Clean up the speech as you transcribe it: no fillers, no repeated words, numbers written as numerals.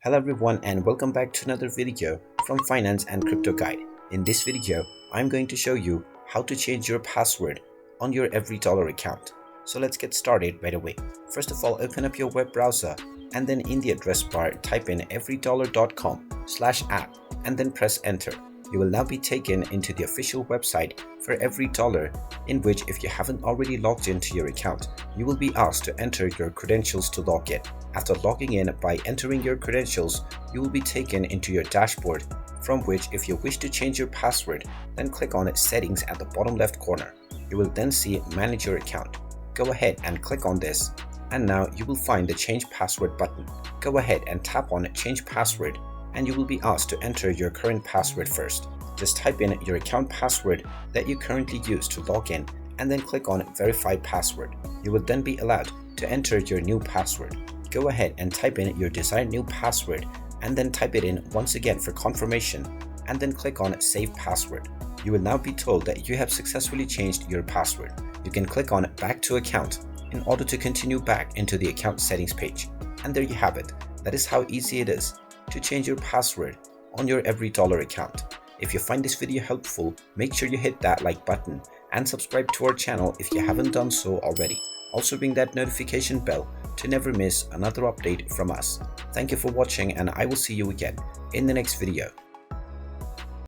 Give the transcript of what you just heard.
Hello everyone and welcome back to another video from Finance and Crypto Guide. In this video, I'm going to show you how to change your password on your EveryDollar account. So let's get started right away. First of all, open up your web browser and then in the address bar type in everydollar.com/app and then press enter. You will now be taken into the official website for EveryDollar, in which if you haven't already logged into your account, you will be asked to enter your credentials to log in. After logging in by entering your credentials, you will be taken into your dashboard, from which if you wish to change your password, then click on Settings at the bottom left corner. You will then see Manage your account. Go ahead and click on this, and now you will find the Change Password button. Go ahead and tap on Change Password, and you will be asked to enter your current password first. Just type in your account password that you currently use to log in and then click on Verify Password. You will then be allowed to enter your new password. Go ahead and type in your desired new password and then type it in once again for confirmation and then click on Save Password. You will now be told that you have successfully changed your password. You can click on Back to Account in order to continue back into the account settings page. And there you have it. That is how easy it is to change your password on your EveryDollar account. If you find this video helpful, make sure you hit that like button and subscribe to our channel if you haven't done so already. Also ring that notification bell to never miss another update from us. Thank you for watching and I will see you again in the next video.